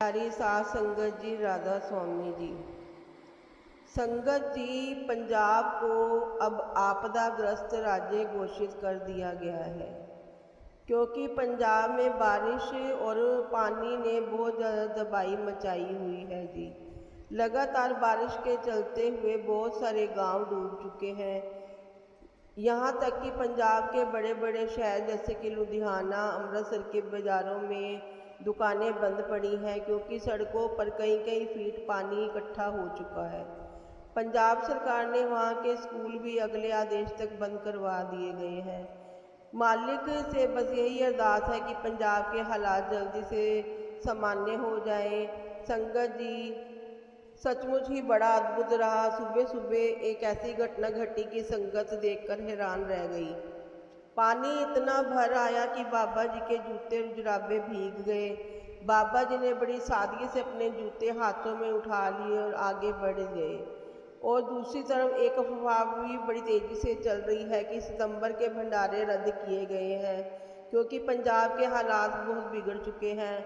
प्यारी साध संगत जी, राधा स्वामी जी। संगत जी, पंजाब को अब आपदाग्रस्त राज्य घोषित कर दिया गया है क्योंकि पंजाब में बारिश और पानी ने बहुत ज़्यादा तबाही मचाई हुई है जी। लगातार बारिश के चलते हुए बहुत सारे गांव डूब चुके हैं। यहाँ तक कि पंजाब के बड़े बड़े शहर जैसे कि लुधियाना, अमृतसर के बाज़ारों में दुकानें बंद पड़ी हैं क्योंकि सड़कों पर कई कई फीट पानी इकट्ठा हो चुका है। पंजाब सरकार ने वहाँ के स्कूल भी अगले आदेश तक बंद करवा दिए गए हैं। मालिक से बस यही अरदास है कि पंजाब के हालात जल्दी से सामान्य हो जाए। संगत जी, सचमुच ही बड़ा अद्भुत रहा। सुबह सुबह एक ऐसी घटना घटी कि संगत देखकर हैरान रह गई। पानी इतना भर आया कि बाबा जी के जूते और जुराबे भीग गए। बाबा जी ने बड़ी सादगी से अपने जूते हाथों में उठा लिए और आगे बढ़ गए। और दूसरी तरफ एक अफवाह भी बड़ी तेज़ी से चल रही है कि सितंबर के भंडारे रद्द किए गए हैं क्योंकि पंजाब के हालात बहुत बिगड़ चुके हैं।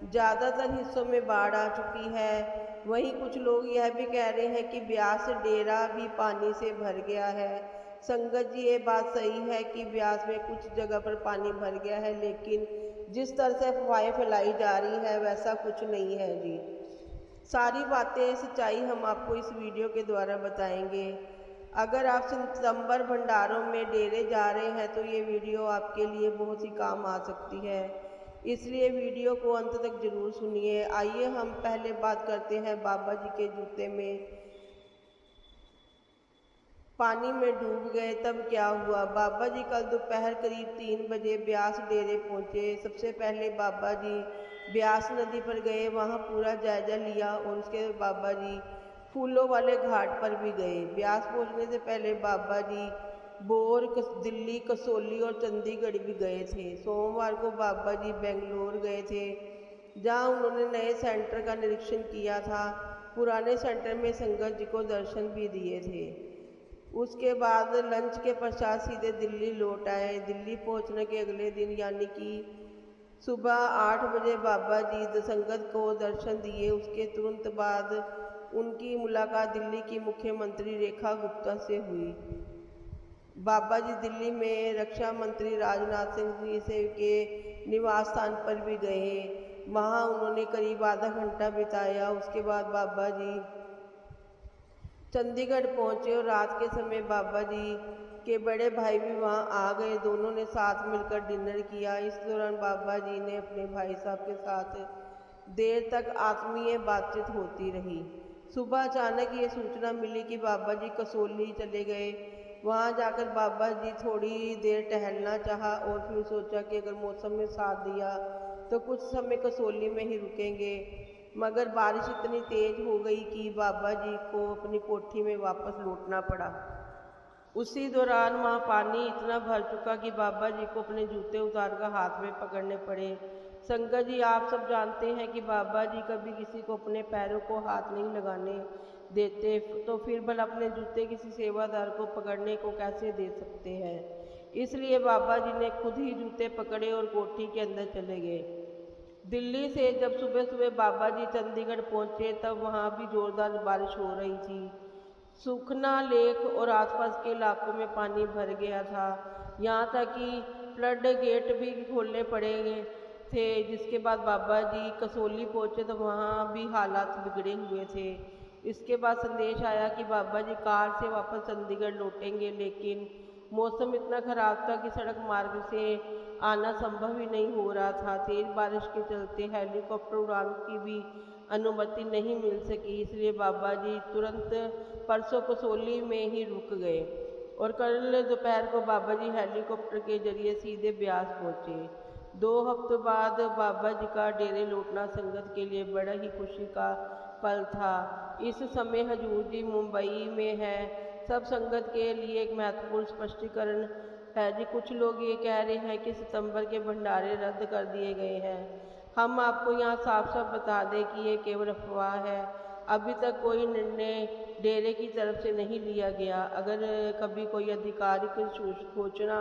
ज़्यादातर हिस्सों में बाढ़ आ चुकी है। वहीं कुछ लोग यह भी कह रहे हैं कि ब्यास डेरा भी पानी से भर गया है। संगत जी, ये बात सही है कि ब्यास में कुछ जगह पर पानी भर गया है, लेकिन जिस तरह से अफवाहें फैलाई जा रही है वैसा कुछ नहीं है जी। सारी बातें सच्चाई हम आपको इस वीडियो के द्वारा बताएंगे। अगर आप सितंबर भंडारों में डेरे जा रहे हैं तो ये वीडियो आपके लिए बहुत ही काम आ सकती है, इसलिए वीडियो को अंत तक जरूर सुनिए। आइए हम पहले बात करते हैं बाबा जी के जूते में पानी में डूब गए तब क्या हुआ। बाबा जी कल दोपहर करीब 3 बजे ब्यास डेरे पहुंचे। सबसे पहले बाबा जी ब्यास नदी पर गए, वहां पूरा जायजा लिया और उसके बाबा जी फूलों वाले घाट पर भी गए। ब्यास पहुंचने से पहले बाबा जी बोर, दिल्ली, कसौली और चंडीगढ़ भी गए थे। सोमवार को बाबा जी बेंगलोर गए थे, जहां उन्होंने नए सेंटर का निरीक्षण किया था। पुराने सेंटर में संगत जी को दर्शन भी दिए थे। उसके बाद लंच के पश्चात सीधे दिल्ली लौट आए। दिल्ली पहुंचने के अगले दिन यानी कि सुबह 8 बजे बाबा जी संगत को दर्शन दिए। उसके तुरंत बाद उनकी मुलाकात दिल्ली की मुख्यमंत्री रेखा गुप्ता से हुई। बाबा जी दिल्ली में रक्षा मंत्री राजनाथ सिंह जी से के निवास स्थान पर भी गए। वहां उन्होंने करीब आधा घंटा बिताया। उसके बाद बाबा जी चंडीगढ़ पहुंचे और रात के समय बाबा जी के बड़े भाई भी वहां आ गए। दोनों ने साथ मिलकर डिनर किया। इस दौरान बाबा जी ने अपने भाई साहब के साथ देर तक आत्मीय बातचीत होती रही। सुबह अचानक ये सूचना मिली कि बाबा जी कसौली चले गए। वहां जाकर बाबा जी थोड़ी देर टहलना चाहा और फिर सोचा कि अगर मौसम ने साथ दिया तो कुछ समय कसौली में ही रुकेंगे, मगर बारिश इतनी तेज हो गई कि बाबा जी को अपनी कोठी में वापस लौटना पड़ा। उसी दौरान वहाँ पानी इतना भर चुका कि बाबा जी को अपने जूते उतारकर हाथ में पकड़ने पड़े। संगत जी, आप सब जानते हैं कि बाबा जी कभी किसी को अपने पैरों को हाथ नहीं लगाने देते, तो फिर भला अपने जूते किसी सेवादार को पकड़ने को कैसे दे सकते हैं। इसलिए बाबा जी ने खुद ही जूते पकड़े और कोठी के अंदर चले गए। दिल्ली से जब सुबह सुबह बाबा जी चंडीगढ़ पहुंचे तब वहां भी जोरदार बारिश हो रही थी। सुखना लेक और आसपास के इलाकों में पानी भर गया था। यहाँ तक कि फ्लड गेट भी खोलने पड़े थे। जिसके बाद बाबा जी कसौली पहुंचे तो वहाँ भी हालात बिगड़े हुए थे। इसके बाद संदेश आया कि बाबा जी कार से वापस चंडीगढ़ लौटेंगे, लेकिन मौसम इतना खराब था कि सड़क मार्ग से आना संभव ही नहीं हो रहा था। तेज बारिश के चलते हेलीकॉप्टर उड़ान की भी अनुमति नहीं मिल सकी, इसलिए बाबा जी तुरंत परसों कसौली में ही रुक गए और कल दोपहर को बाबा जी हेलीकॉप्टर के जरिए सीधे ब्यास पहुंचे। 2 हफ्तों बाद बाबा जी का डेरे लौटना संगत के लिए बड़ा ही खुशी का पल था। इस समय हजूर जी मुंबई में है। सब संगत के लिए एक महत्वपूर्ण स्पष्टीकरण है जी। कुछ लोग ये कह रहे हैं कि सितंबर के भंडारे रद्द कर दिए गए हैं। हम आपको यहाँ साफ साफ बता दें कि ये केवल अफवाह है। अभी तक कोई निर्णय डेरे की तरफ से नहीं लिया गया। अगर कभी कोई आधिकारिक सूचना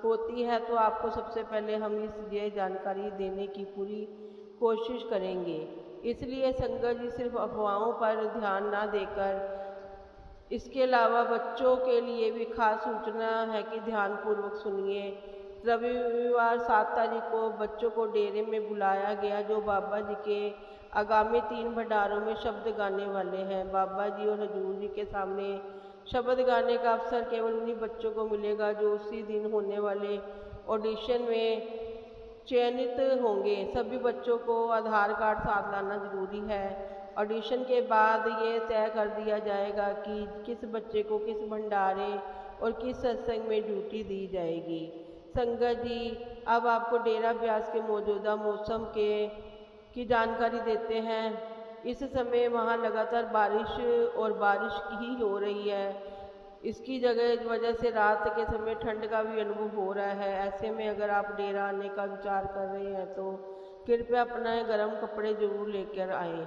होती है तो आपको सबसे पहले हम ये जानकारी देने की पूरी कोशिश करेंगे। इसलिए संगत जी सिर्फ अफवाहों पर ध्यान ना देकर इसके अलावा बच्चों के लिए भी खास सूचना है कि ध्यानपूर्वक सुनिए। रविवार 7 तारीख को बच्चों को डेरे में बुलाया गया, जो बाबा जी के आगामी 3 भंडारों में शब्द गाने वाले हैं। बाबा जी और हजूर जी के सामने शब्द गाने का अवसर केवल उन्हीं बच्चों को मिलेगा जो उसी दिन होने वाले ऑडिशन में चयनित होंगे। सभी बच्चों को आधार कार्ड साथ लाना जरूरी है। ऑडिशन के बाद ये तय कर दिया जाएगा कि किस बच्चे को किस भंडारे और किस सत्संग में ड्यूटी दी जाएगी। संगत जी, अब आपको डेरा ब्यास के मौजूदा मौसम की जानकारी देते हैं। इस समय वहाँ लगातार बारिश ही हो रही है। इसकी वजह से रात के समय ठंड का भी अनुभव हो रहा है। ऐसे में अगर आप डेरा आने का विचार कर रहे हैं तो कृपया अपना गर्म कपड़े जरूर लेकर आएँ।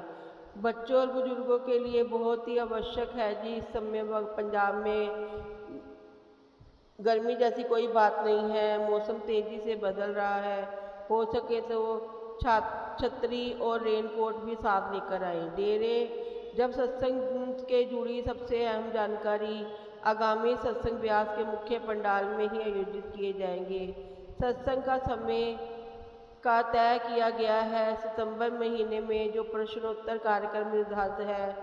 बच्चों और बुजुर्गों के लिए बहुत ही आवश्यक है जी। इस समय पंजाब में गर्मी जैसी कोई बात नहीं है। मौसम तेज़ी से बदल रहा है। हो सके तो छतरी और रेनकोट भी साथ लेकर आएँ। डेरे जब सत्संग के जुड़ी सबसे अहम जानकारी आगामी सत्संग ब्यास के मुख्य पंडाल में ही आयोजित किए जाएंगे। सत्संग का समय का तय किया गया है। सितंबर महीने में जो प्रश्नोत्तर कार्यक्रम निर्धारित है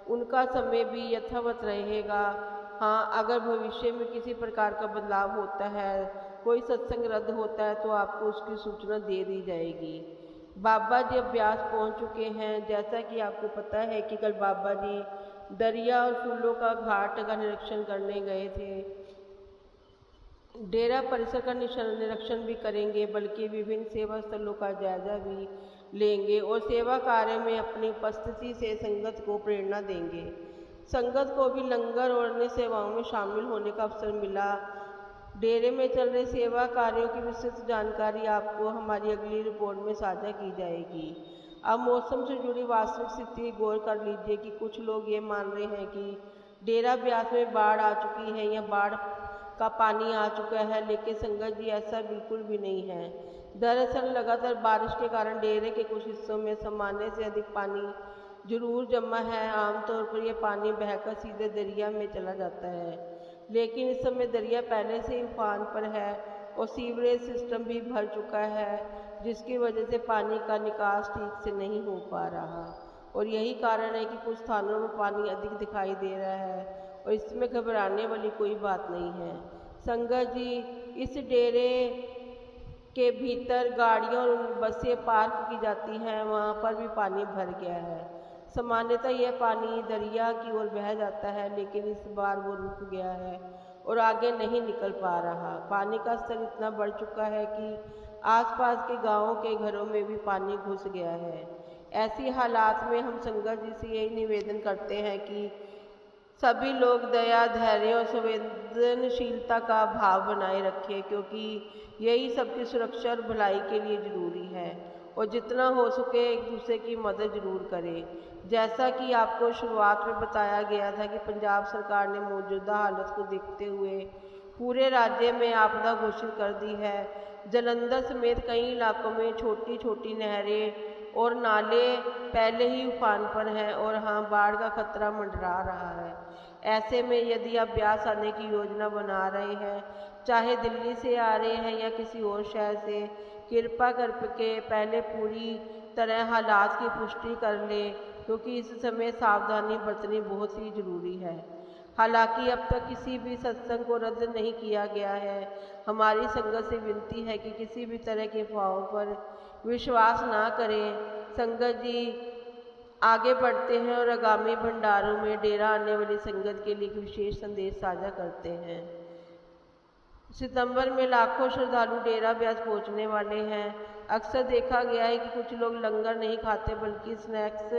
उनका समय भी यथावत रहेगा। हाँ, अगर भविष्य में किसी प्रकार का बदलाव होता है, कोई सत्संग रद्द होता है तो आपको उसकी सूचना दे दी जाएगी। बाबा जी अब ब्यास पहुँच चुके हैं। जैसा कि आपको पता है कि कल बाबा जी दरिया और फूलों का घाट का निरीक्षण करने गए थे। डेरा परिसर का निरीक्षण भी करेंगे, बल्कि विभिन्न सेवा स्थलों का जायजा भी लेंगे और सेवा कार्य में अपनी उपस्थिति से संगत को प्रेरणा देंगे। संगत को भी लंगर और अन्य सेवाओं में शामिल होने का अवसर मिला। डेरे में चल रहे सेवा कार्यों की विस्तृत जानकारी आपको हमारी अगली रिपोर्ट में साझा की जाएगी। अब मौसम से जुड़ी वास्तविक स्थिति गौर कर लीजिए कि कुछ लोग ये मान रहे हैं कि डेरा ब्यास में बाढ़ आ चुकी है या बाढ़ का पानी आ चुका है, लेकिन संगत जी ऐसा बिल्कुल भी नहीं है। दरअसल लगातार बारिश के कारण डेरे के कुछ हिस्सों में सामान्य से अधिक पानी जरूर जमा है। आमतौर पर यह पानी बहकर सीधे दरिया में चला जाता है, लेकिन इस समय दरिया पहले से ही उफान पर है और सीवरेज सिस्टम भी भर चुका है, जिसकी वजह से पानी का निकास ठीक से नहीं हो पा रहा। और यही कारण है कि कुछ स्थानों में पानी अधिक दिखाई दे रहा है और इसमें घबराने वाली कोई बात नहीं है। संगत जी, इस डेरे के भीतर गाड़ियाँ और बसें पार्क की जाती हैं, वहाँ पर भी पानी भर गया है। सामान्यतः यह पानी दरिया की ओर बह जाता है, लेकिन इस बार वो रुक गया है और आगे नहीं निकल पा रहा। पानी का स्तर इतना बढ़ चुका है कि आसपास के गांवों के घरों में भी पानी घुस गया है। ऐसी हालात में हम संगत जी से यही निवेदन करते हैं कि सभी लोग दया, धैर्य और संवेदनशीलता का भाव बनाए रखें, क्योंकि यही सबकी सुरक्षा और भलाई के लिए ज़रूरी है। और जितना हो सके एक दूसरे की मदद ज़रूर करें। जैसा कि आपको शुरुआत में बताया गया था कि पंजाब सरकार ने मौजूदा हालत को देखते हुए पूरे राज्य में आपदा घोषित कर दी है। जालंधर समेत कई इलाकों में छोटी छोटी नहरें और नाले पहले ही उफान पर हैं और हाँ, बाढ़ का खतरा मंडरा रहा है। ऐसे में यदि आप ब्यास आने की योजना बना रहे हैं, चाहे दिल्ली से आ रहे हैं या किसी और शहर से, कृपा करके पहले पूरी तरह हालात की पुष्टि कर लें, क्योंकि इस समय सावधानी बरतनी बहुत ही ज़रूरी है। हालांकि अब तक किसी भी सत्संग को रद्द नहीं किया गया है। हमारी संगत से विनती है कि किसी भी तरह के अफवाहों पर विश्वास ना करें। संगत जी आगे बढ़ते हैं और आगामी भंडारों में डेरा आने वाली संगत के लिए एक विशेष संदेश साझा करते हैं। सितंबर में लाखों श्रद्धालु डेरा ब्यास पहुंचने वाले हैं। अक्सर देखा गया है कि कुछ लोग लंगर नहीं खाते बल्कि स्नैक्स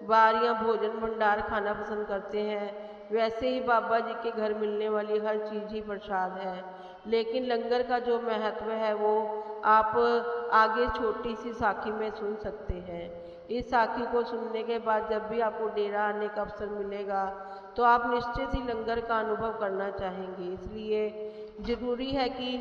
बार या भोजन भंडार खाना पसंद करते हैं। वैसे ही बाबा जी के घर मिलने वाली हर चीज़ ही प्रसाद है, लेकिन लंगर का जो महत्व है वो आप आगे छोटी सी साखी में सुन सकते हैं। इस साखी को सुनने के बाद जब भी आपको डेरा आने का अवसर मिलेगा तो आप निश्चित ही लंगर का अनुभव करना चाहेंगे। इसलिए ज़रूरी है कि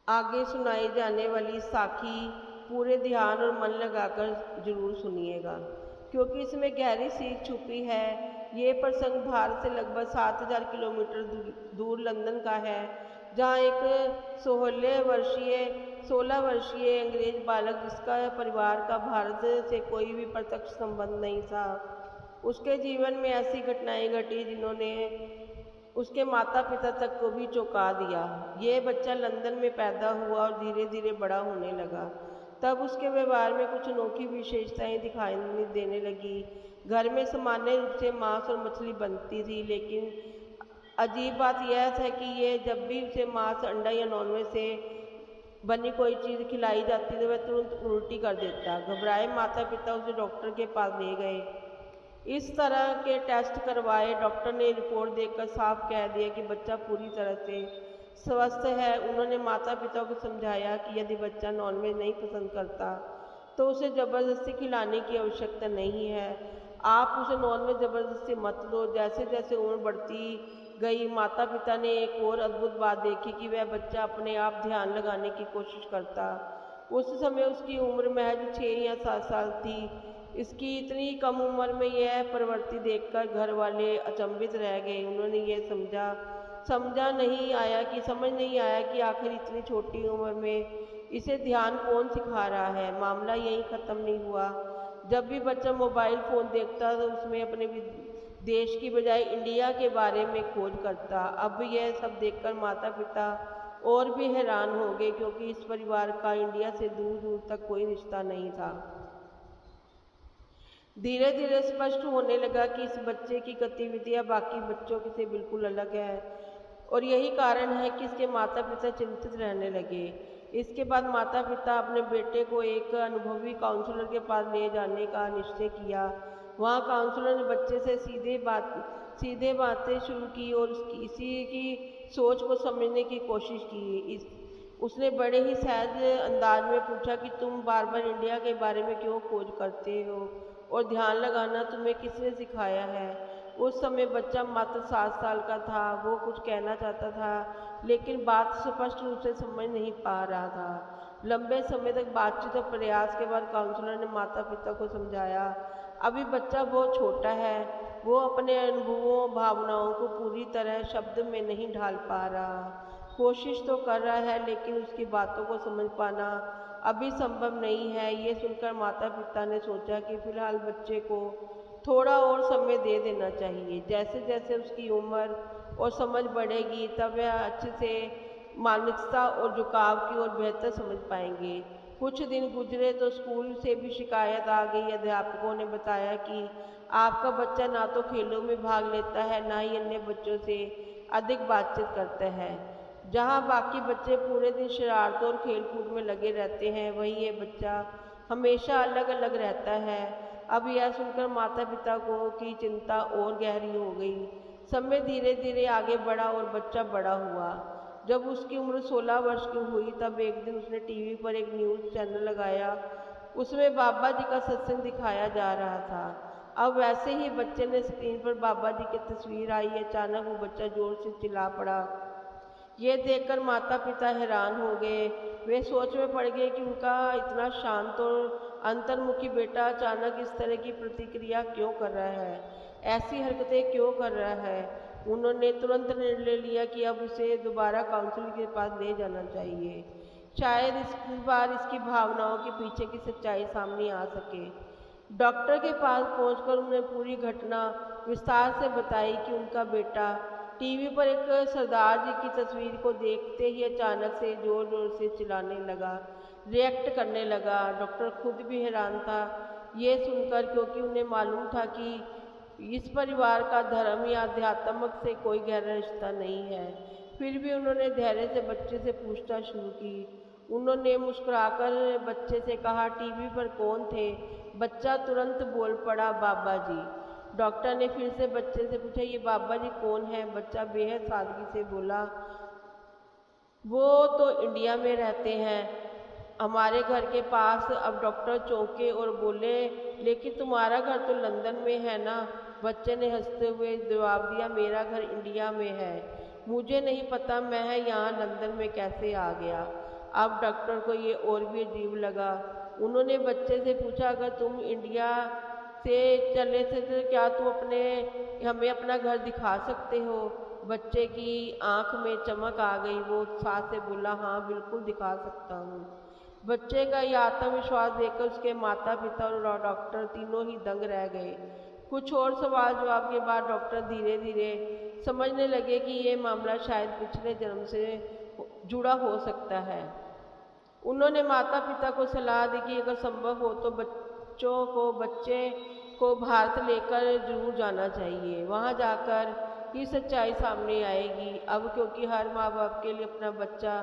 आगे सुनाई जाने वाली साखी पूरे ध्यान और मन लगाकर जरूर सुनिएगा, क्योंकि इसमें गहरी सीख छुपी है। ये प्रसंग भारत से लगभग 7000 किलोमीटर दूर लंदन का है, जहाँ एक 16 वर्षीय अंग्रेज बालक, जिसका परिवार का भारत से कोई भी प्रत्यक्ष संबंध नहीं था, उसके जीवन में ऐसी घटनाएं घटी जिन्होंने उसके माता पिता तक को भी चौंका दिया। ये बच्चा लंदन में पैदा हुआ और धीरे धीरे बड़ा होने लगा। तब उसके व्यवहार में कुछ अनोखी विशेषताएं दिखाई देने लगी। घर में सामान्य रूप से मांस और मछली बनती थी, लेकिन अजीब बात यह था कि ये जब भी उसे मांस, अंडा या नॉनवेज से बनी कोई चीज़ खिलाई जाती तो वह तुरंत उल्टी कर देता। घबराए माता पिता उसे डॉक्टर के पास ले गए। इस तरह के टेस्ट करवाए। डॉक्टर ने रिपोर्ट देखकर साफ कह दिया कि बच्चा पूरी तरह से स्वस्थ है। उन्होंने माता पिता को समझाया कि यदि बच्चा नॉनवेज नहीं पसंद करता तो उसे ज़बरदस्ती खिलाने की आवश्यकता नहीं है। आप उसे नॉनवेज ज़बरदस्ती मत दो। जैसे जैसे उम्र बढ़ती गई, माता पिता ने एक और अद्भुत बात देखी कि वह बच्चा अपने आप ध्यान लगाने की कोशिश करता। उस समय उसकी उम्र महज 6 या 7 साल थी। इसकी इतनी कम उम्र में यह प्रवृत्ति देखकर घर वाले अचंभित रह गए। उन्होंने ये समझ नहीं आया कि आखिर इतनी छोटी उम्र में इसे ध्यान कौन सिखा रहा है। मामला यहीं ख़त्म नहीं हुआ। जब भी बच्चा मोबाइल फ़ोन देखता तो उसमें अपने देश की बजाय इंडिया के बारे में खोज करता। अब यह सब देखकर माता पिता और भी हैरान हो गए, क्योंकि इस परिवार का इंडिया से दूर दूर तक कोई रिश्ता नहीं था। धीरे धीरे स्पष्ट होने लगा कि इस बच्चे की गतिविधियां बाकी बच्चों से बिल्कुल अलग है, और यही कारण है कि इसके माता पिता चिंतित रहने लगे। इसके बाद माता पिता अपने बेटे को एक अनुभवी काउंसलर के पास ले जाने का निश्चय किया। वहाँ काउंसलर ने बच्चे से सीधे बातें शुरू की और इसी की सोच को समझने की कोशिश की। उसने बड़े ही सहज अंदाज में पूछा कि तुम बार बार इंडिया के बारे में क्यों खोज करते हो, और ध्यान लगाना तुम्हें किसने सिखाया है। उस समय बच्चा मात्र 7 साल का था। वो कुछ कहना चाहता था, लेकिन बात स्पष्ट रूप से समझ नहीं पा रहा था। लंबे समय तक बातचीत और प्रयास के बाद काउंसलर ने माता पिता को समझाया, अभी बच्चा बहुत छोटा है, वो अपने अनुभवों भावनाओं को पूरी तरह शब्द में नहीं ढाल पा रहा। कोशिश तो कर रहा है, लेकिन उसकी बातों को समझ पाना अभी संभव नहीं है। ये सुनकर माता पिता ने सोचा कि फिलहाल बच्चे को थोड़ा और समय दे देना चाहिए। जैसे जैसे उसकी उम्र और समझ बढ़ेगी, तब वह अच्छे से मानसिकता और झुकाव की ओर बेहतर समझ पाएंगे। कुछ दिन गुजरे तो स्कूल से भी शिकायत आ गई। अध्यापकों ने बताया कि आपका बच्चा ना तो खेलों में भाग लेता है, ना ही अन्य बच्चों से अधिक बातचीत करता है। जहाँ बाकी बच्चे पूरे दिन शरारतों और खेल कूद में लगे रहते हैं, वहीं ये बच्चा हमेशा अलग अलग रहता है। अब यह सुनकर माता पिता की चिंता और गहरी हो गई। समय धीरे धीरे आगे बढ़ा और बच्चा बड़ा हुआ। जब उसकी उम्र 16 वर्ष की हुई, तब एक दिन उसने टीवी पर एक न्यूज़ चैनल लगाया। उसमें बाबा जी का सत्संग दिखाया जा रहा था। अब वैसे ही बच्चे ने स्क्रीन पर बाबा जी की तस्वीर आई। अचानक वो बच्चा जोर से चिल्ला पड़ा। ये देखकर माता पिता हैरान हो गए। वे सोच में पड़ गए कि उनका इतना शांत और अंतर्मुखी बेटा अचानक इस तरह की प्रतिक्रिया क्यों कर रहा है, ऐसी हरकतें क्यों कर रहा है। उन्होंने तुरंत निर्णय लिया कि अब उसे दोबारा काउंसलर के पास ले जाना चाहिए। शायद इस बार इसकी भावनाओं के पीछे की सच्चाई सामने आ सके। डॉक्टर के पास पहुंचकर उन्होंने पूरी घटना विस्तार से बताई कि उनका बेटा टीवी पर एक सरदार जी की तस्वीर को देखते ही अचानक से जोर जोर से चिल्लाने लगा, रिएक्ट करने लगा। डॉक्टर खुद भी हैरान था ये सुनकर, क्योंकि उन्हें मालूम था कि इस परिवार का धर्म या अध्यात्म से कोई गहरा रिश्ता नहीं है। फिर भी उन्होंने धैर्य से बच्चे से पूछताछ शुरू की। उन्होंने मुस्कुराकर बच्चे से कहा, टीवी पर कौन थे? बच्चा तुरंत बोल पड़ा, बाबा जी। डॉक्टर ने फिर से बच्चे से पूछा, ये बाबा जी कौन है? बच्चा बेहद सादगी से बोला, वो तो इंडिया में रहते हैं, हमारे घर के पास। अब डॉक्टर चौंके और बोले, लेकिन तुम्हारा घर तो लंदन में है ना? बच्चे ने हंसते हुए जवाब दिया, मेरा घर इंडिया में है, मुझे नहीं पता मैं यहाँ लंदन में कैसे आ गया। अब डॉक्टर को ये और भी अजीब लगा। उन्होंने बच्चे से पूछा, अगर तुम इंडिया से चले थे तो क्या तुम हमें अपना घर दिखा सकते हो? बच्चे की आंख में चमक आ गई। वो उत्साह से बोला, हाँ बिल्कुल दिखा सकता हूँ। बच्चे का ये आत्मविश्वास देखकर उसके माता पिता और डॉक्टर तीनों ही दंग रह गए। कुछ और सवाल जवाब के बाद डॉक्टर धीरे धीरे समझने लगे कि ये मामला शायद पिछले जन्म से जुड़ा हो सकता है। उन्होंने माता पिता को सलाह दी कि अगर संभव हो तो बच्चे को भारत लेकर जरूर जाना चाहिए। वहाँ जाकर ही सच्चाई सामने आएगी। अब क्योंकि हर माँ बाप के लिए अपना बच्चा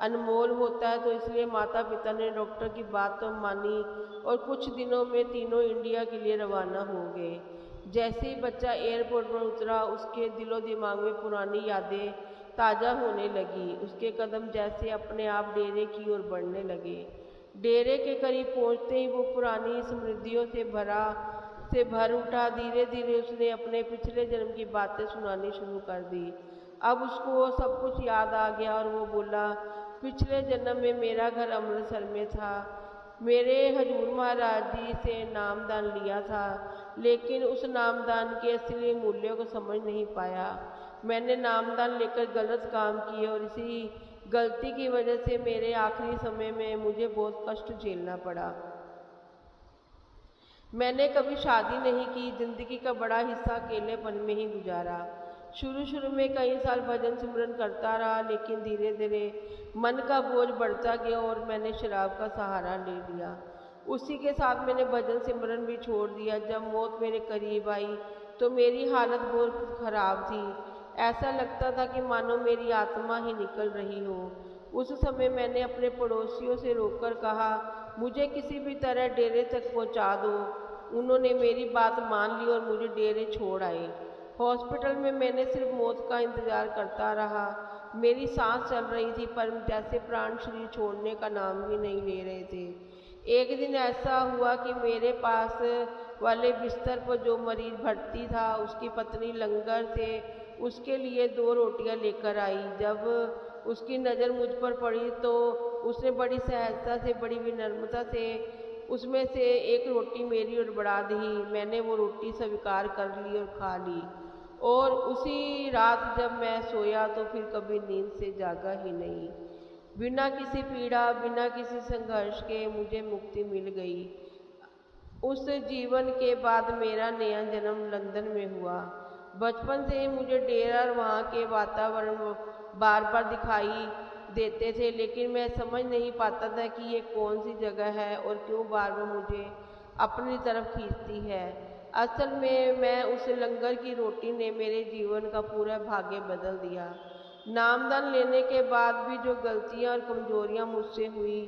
अनमोल होता है, तो इसलिए माता पिता ने डॉक्टर की बात तो मानी और कुछ दिनों में तीनों इंडिया के लिए रवाना हो गए। जैसे ही बच्चा एयरपोर्ट पर उतरा, उसके दिलो दिमाग में पुरानी यादें ताज़ा होने लगी। उसके कदम जैसे अपने आप डेरे की ओर बढ़ने लगे। डेरे के करीब पहुंचते ही वो पुरानी स्मृतियों से भर उठा। धीरे धीरे उसने अपने पिछले जन्म की बातें सुनानी शुरू कर दी। अब उसको वो सब कुछ याद आ गया और वो बोला, पिछले जन्म में मेरा घर अमृतसर में था। मेरे हजूर महाराज जी से नामदान लिया था, लेकिन उस नामदान के असली मूल्यों को समझ नहीं पाया। मैंने नामदान लेकर गलत काम किए और इसी गलती की वजह से मेरे आखिरी समय में मुझे बहुत कष्ट झेलना पड़ा। मैंने कभी शादी नहीं की, जिंदगी का बड़ा हिस्सा अकेलेपन में ही गुजारा। शुरू में कई साल भजन सिमरन करता रहा, लेकिन धीरे धीरे मन का बोझ बढ़ता गया और मैंने शराब का सहारा ले लिया। उसी के साथ मैंने भजन सिमरन भी छोड़ दिया। जब मौत मेरे करीब आई तो मेरी हालत बहुत खराब थी। ऐसा लगता था कि मानो मेरी आत्मा ही निकल रही हो। उस समय मैंने अपने पड़ोसियों से रोककर कहा, मुझे किसी भी तरह डेरे तक पहुंचा दो। उन्होंने मेरी बात मान ली और मुझे डेरे छोड़ आए। हॉस्पिटल में मैंने सिर्फ मौत का इंतज़ार करता रहा। मेरी सांस चल रही थी, पर जैसे प्राण शरीर छोड़ने का नाम भी नहीं ले रहे थे। एक दिन ऐसा हुआ कि मेरे पास वाले बिस्तर पर जो मरीज भर्ती था, उसकी पत्नी लंगर से उसके लिए 2 रोटियां लेकर आई। जब उसकी नज़र मुझ पर पड़ी तो उसने बड़ी सहजता से, बड़ी विनम्रता से उसमें से एक रोटी मेरी ओर बढ़ा दी। मैंने वो रोटी स्वीकार कर ली और खा ली, और उसी रात जब मैं सोया तो फिर कभी नींद से जागा ही नहीं। बिना किसी पीड़ा, बिना किसी संघर्ष के मुझे मुक्ति मिल गई। उस जीवन के बाद मेरा नया जन्म लंदन में हुआ। बचपन से ही मुझे डेरा और वहाँ के वातावरण बार बार दिखाई देते थे, लेकिन मैं समझ नहीं पाता था कि ये कौन सी जगह है और क्यों बार बार मुझे अपनी तरफ खींचती है। असल में मैं उस लंगर की रोटी ने मेरे जीवन का पूरा भाग्य बदल दिया। नामदान लेने के बाद भी जो गलतियाँ और कमजोरियाँ मुझसे हुई,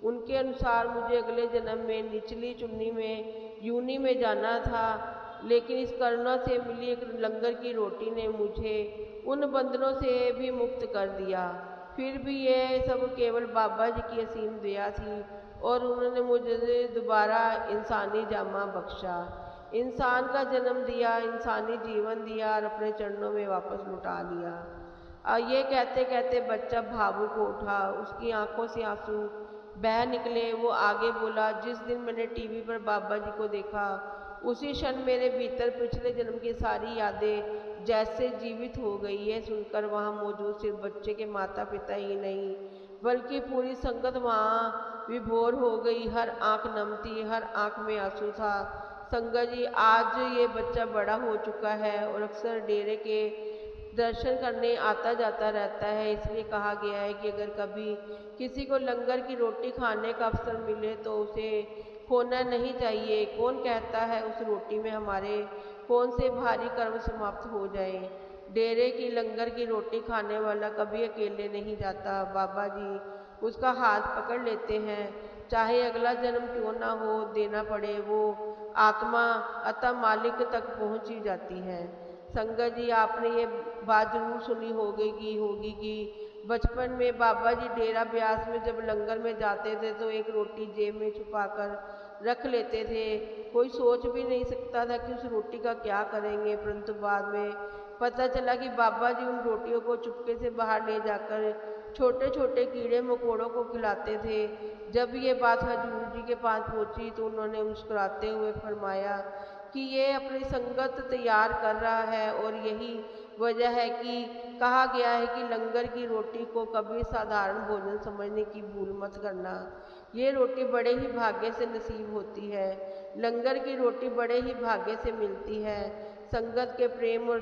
उनके अनुसार मुझे अगले जन्म में निचली चुन्नी में यूनी में जाना था। लेकिन इस करुणा से मिली एक लंगर की रोटी ने मुझे उन बंधनों से भी मुक्त कर दिया। फिर भी ये सब केवल बाबा जी की असीम दया थी और उन्होंने मुझे दोबारा इंसानी जामा बख्शा, इंसान का जन्म दिया, इंसानी जीवन दिया और अपने चरणों में वापस लौटा लिया। ये कहते कहते बच्चा भावुक हो उठा। उसकी आंखों से आंसू बह निकले। वो आगे बोला, जिस दिन मैंने टीवी पर बाबा जी को देखा, उसी क्षण मेरे भीतर पिछले जन्म की सारी यादें जैसे जीवित हो गई। ये सुनकर वहाँ मौजूद सिर्फ बच्चे के माता पिता ही नहीं, बल्कि पूरी संगत वहाँ विभोर हो गई। हर आंख नम थी, हर आंख में आंसू था। संगत जी, आज ये बच्चा बड़ा हो चुका है और अक्सर डेरे के दर्शन करने आता जाता रहता है। इसलिए कहा गया है कि अगर कभी किसी को लंगर की रोटी खाने का अवसर मिले तो उसे खोना नहीं चाहिए। कौन कहता है उस रोटी में हमारे कौन से भारी कर्म समाप्त हो जाए। डेरे की लंगर की रोटी खाने वाला कभी अकेले नहीं जाता। बाबा जी उसका हाथ पकड़ लेते हैं, चाहे अगला जन्म क्यों ना हो देना पड़े, वो आत्मा अतः मालिक तक पहुंच ही जाती है। संगत जी, आपने ये बात जरूर सुनी होगी कि बचपन में बाबा जी डेरा ब्यास में जब लंगर में जाते थे तो एक रोटी जेब में छुपाकर रख लेते थे। कोई सोच भी नहीं सकता था कि उस रोटी का क्या करेंगे, परंतु बाद में पता चला कि बाबा जी उन रोटियों को चुपके से बाहर ले जाकर छोटे छोटे कीड़े मकोड़ों को खिलाते थे। जब ये बात हजूर जी के पास पहुंची तो उन्होंने मुस्कुराते हुए फरमाया कि ये अपनी संगत तैयार कर रहा है और यही वजह है कि कहा गया है कि लंगर की रोटी को कभी साधारण भोजन समझने की भूल मत करना। ये रोटी बड़े ही भाग्य से नसीब होती है। लंगर की रोटी बड़े ही भाग्य से मिलती है। संगत के प्रेम और